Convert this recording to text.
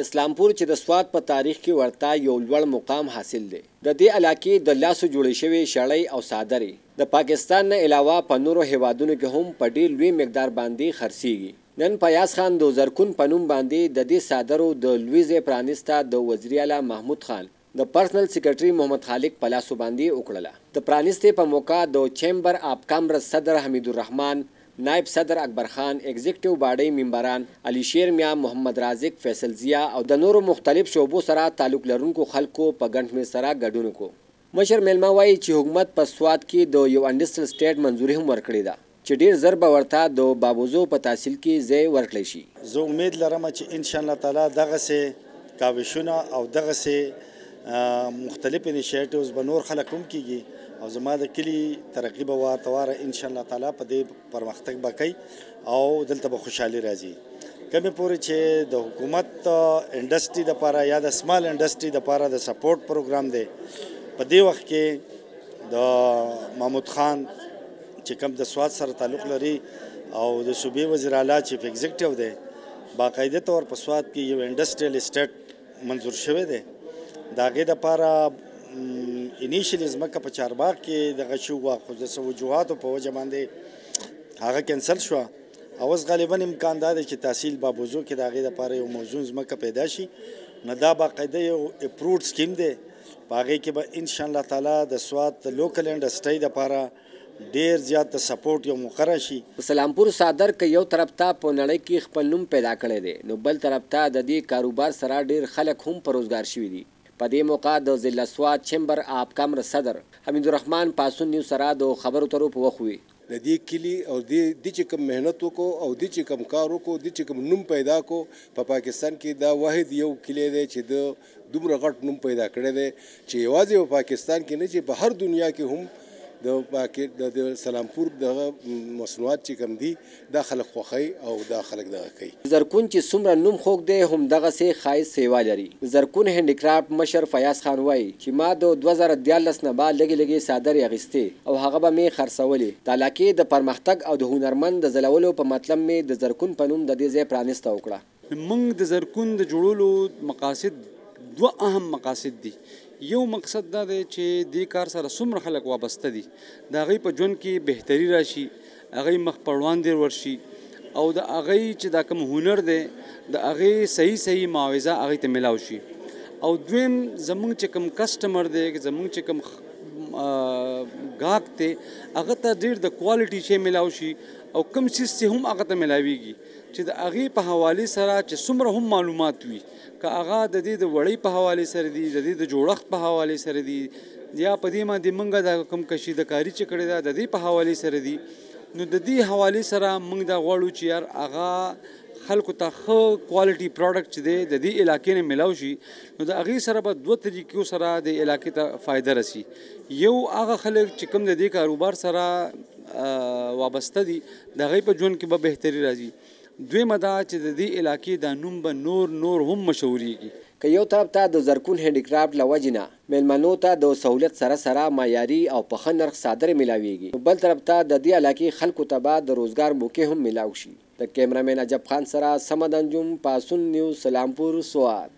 اسلامپور چې د سوات په تاریخ کې ورته یو لوړ مقام حاصل دی. د دې علاقې د لاسو جوړې شوې شړۍ او صادرې د پاکستان نه علاوه په نورو هیوادونو کې هم په ډېر لوی مقدار باندې خرڅېږي. نن فیاض خان د زرکون په نوم باندې د دې صادرو د لوی ځای پرانیسته د وزیر اعلی محمود خان د پرسنل سیکرټري محمد خالق په لاسو باندې وکړله. د پرانیستې په موقع د چیمبر آف کامرس صدر حمید الرحمن، نائب صدر اکبر خان، ایگزیکټیو باډي ممبران علي شیر میاں، محمد رازق، فیصل ضیا او د نورو مختلف شعبو سره تعلق لرونکو خلکو په ګڼ شمېر سره ګډون وکړو. مشر میلمه وایي چې حکومت په سوات کې د یو انډسټریل سټیټ منظوري هم ورکړې ده چې ډېر زر به ورته د بابوزو په تحصیل کې ځای ورکړی شي. زه امید لرم چې ان شاء الله تعالی دغسې کاوشونه او دغسې مختلف انیشیټیوز به نور خلک هم کیږي او زما د کلي ترقي به واره ان شاء الله تعالی په دې پرمختګ به کوي او دلته به خوشحالي راځي. کمې پورې چې د حکومت انډسټري دپاره یا د سمال انډسټري دپاره د سپورټ پروګرام دی، په دې وخت کې د محمود خان چې کوم د سوات سره تعلق لري او د صوبې وزیر اعلی چیف ایگزیکټیو دی، باقاعده طور په سوات کې یو انډسټریل اسټیټ منظور شوی دی. د هغې دپاره انیشیلي ځمکه په چارباغ کې دغه شو وه، خو د څه وجوهاتو په وجه باندې هغه کینسل شوه او اوس غالبا امکان دا دی چې تحصیل بابوزو کې د هغې دپاره یو موزون ځمکه پیدا شي. نو دا باقاعده یو اپروډ سکیم دی، په هغې کې به ان شاء الله تعالی د سوات د لوکل انډسټرۍ دپاره ډېر زیات د سپورټ یو مقرره شي. سلامپور صادر که یو طرف ته په نړۍ کې خپل نوم پیدا کړی دی، نو بل طرف ته د دې کاروبار سره ډېر خلک هم په روزګار شوي دي. په دې موقع د ضلع سوات چیمبر آف کامرس صدر حمید الرحمن پاسون نیو سره د خبرو اترو په وخت وي. د دې کلي او د چې کوم محنت وکړو او د چې کوم کار وکړو، د چې کوم نوم پیدا کو په پاکستان کې دا واحد یو کلی دی چې د دومره غټ نوم پیدا کړی دی چې یوازې په پاکستان کې نه چې په هر دنیا کې هم د سلامپور دغه مصنوعات چې کوم دي دا خلک خوښوي او دا خلک دغه کوي. زرکون چې څومره نوم خوږ دی هم دغسې ښایست سیوا لري. زرکون هینډیکرافټ مشر فیاض خان وایي چې ما د 2014 نه بعد لږې صادرې اخیستې او هغه به مې خرڅولې. د علاقې د پرمختګ او د هنرمند د ځلولو په مطلب مې د زرکون په نوم د دې ځای پرانیسته وکړه. موږ د زرکون د جوړولو مقاصد دوه اهم مقاصد دي. یو مقصد دا دی چې دې کار سره څومره خلک وابسته دي، د هغوی په ژوند کې بهتري راشي، هغوی مخ په وړاندې ورشي او د هغوی چې دا کوم هنر دی د هغې صحیح معاوضه هغوی ته میلاو شي. او دویم زموږ چې کوم کسټمر دی، زموږ چې کوم ګاهک دی، هغه ته ډېر د کوالټي شی میلاو شي او کوم څیز چې هم هغه ته میلاویږي چې د هغې په حوالې سره چې څومره هم معلومات وي، که هغه د دې د وړۍ په حوالې سره دي، د دې د جوړښت په حوالې سره دي، یا په دې باندې موږ د کوم کشیدکاري چې کړې ده د دې په حوالې سره دي، نو د دې حوالې سره موږ دا غواړو چې یار هغه خلکو ته ښه کوالټي پروډکټ چې دی د دې علاقې نه میلاو شي. نو د هغې سره به دوه طریقو سره د علاقې ته فایده رسي. یو هغه خلک چې کوم د دې کاروبار سره وابسته دي د هغوی په ژوند کې به بهتري راځي. دویمه دا چې د دې علاقې دا نوم به نور هم مشهورېږي. که یو طرف ته د زرکون هینډیکرافټ له وجې نه میلمنو ته د سهولت سره معیاري او په ښه نرخ صادرې میلاویږي، بل طرف ته د دې علاقې خلکو ته به د روزګار موقع هم میلاو شي. د کیمرامین عجب خان سره صمد انجم، پاسون نیوز، سلامپور، سوات.